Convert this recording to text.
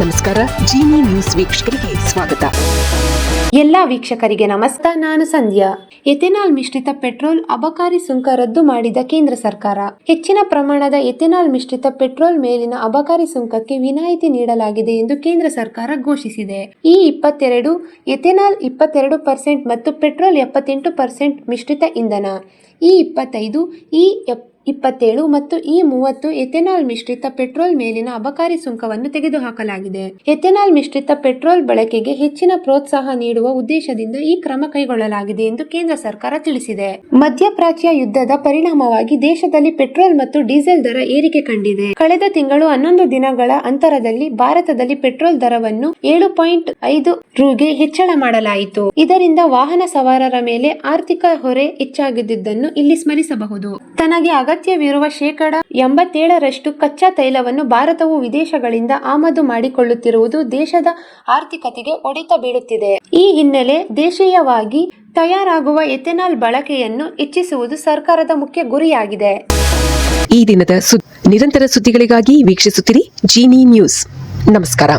ನಮಸ್ಕಾರ. ಜೀನಿ ನ್ಯೂಸ್ ವೀಕ್ಷಕರಿಗೆ ಸ್ವಾಗತ. ಎಲ್ಲ ವೀಕ್ಷಕರಿಗೆ ನಮಸ್ಕಾರ. ನಾನು ಸಂಧ್ಯಾ. ಎಥೆನಾಲ್ ಮಿಶ್ರಿತ ಪೆಟ್ರೋಲ್ ಅಬಕಾರಿ ಸುಂಕ ರದ್ದು ಮಾಡಿದ ಕೇಂದ್ರ ಸರ್ಕಾರ. ಹೆಚ್ಚಿನ ಪ್ರಮಾಣದ ಎಥೆನಾಲ್ ಮಿಶ್ರಿತ ಪೆಟ್ರೋಲ್ ಮೇಲಿನ ಅಬಕಾರಿ ಸುಂಕಕ್ಕೆ ವಿನಾಯಿತಿ ನೀಡಲಾಗಿದೆ ಎಂದು ಕೇಂದ್ರ ಸರ್ಕಾರ ಘೋಷಿಸಿದೆ. ಈ 22 ಎಥೆನಾಲ್ 22% ಮತ್ತು ಪೆಟ್ರೋಲ್ 78% ಮಿಶ್ರಿತ ಇಂಧನ, ಈ 25 ಈ 27 ಮತ್ತು ಈ 30 ಎಥೆನಾಲ್ ಮಿಶ್ರಿತ ಪೆಟ್ರೋಲ್ ಮೇಲಿನ ಅಬಕಾರಿ ಸುಂಕವನ್ನು ತೆಗೆದುಹಾಕಲಾಗಿದೆ. ಎಥೆನಾಲ್ ಮಿಶ್ರಿತ ಪೆಟ್ರೋಲ್ ಬಳಕೆಗೆ ಹೆಚ್ಚಿನ ಪ್ರೋತ್ಸಾಹ ನೀಡುವ ಉದ್ದೇಶದಿಂದ ಈ ಕ್ರಮ ಕೈಗೊಳ್ಳಲಾಗಿದೆ ಎಂದು ಕೇಂದ್ರ ಸರ್ಕಾರ ತಿಳಿಸಿದೆ. ಮಧ್ಯಪ್ರಾಚ್ಯ ಯುದ್ಧದ ಪರಿಣಾಮವಾಗಿ ದೇಶದಲ್ಲಿ ಪೆಟ್ರೋಲ್ ಮತ್ತು ಡೀಸೆಲ್ ದರ ಏರಿಕೆ ಕಂಡಿದೆ. ಕಳೆದ ತಿಂಗಳು 11 ದಿನಗಳ ಅಂತರದಲ್ಲಿ ಭಾರತದಲ್ಲಿ ಪೆಟ್ರೋಲ್ ದರವನ್ನು 7.5 ರುಗೆ ಹೆಚ್ಚಳ ಮಾಡಲಾಯಿತು. ಇದರಿಂದ ವಾಹನ ಸವಾರರ ಮೇಲೆ ಆರ್ಥಿಕ ಹೊರೆ ಹೆಚ್ಚಾಗಿದ್ದುದನ್ನು ಇಲ್ಲಿ ಸ್ಮರಿಸಬಹುದು. ತನಗೆ ಅಗತ್ಯವಿರುವ 87% ಕಚ್ಚಾ ತೈಲವನ್ನು ಭಾರತವು ವಿದೇಶಗಳಿಂದ ಆಮದು ಮಾಡಿಕೊಳ್ಳುತ್ತಿರುವುದು ದೇಶದ ಆರ್ಥಿಕತೆಗೆ ಹೊಡೆತ ಬೀಳುತ್ತಿದೆ. ಈ ಹಿನ್ನೆಲೆ ದೇಶೀಯವಾಗಿ ತಯಾರಾಗುವ ಎಥೆನಾಲ್ ಬಳಕೆಯನ್ನು ಹೆಚ್ಚಿಸುವುದು ಸರ್ಕಾರದ ಮುಖ್ಯ ಗುರಿಯಾಗಿದೆ. ಈ ದಿನದ ನಿರಂತರ ಸುದ್ದಿಗಳಿಗಾಗಿ ವೀಕ್ಷಿಸುತ್ತಿರಿ ಜೀನಿ ನ್ಯೂಸ್. ನಮಸ್ಕಾರ.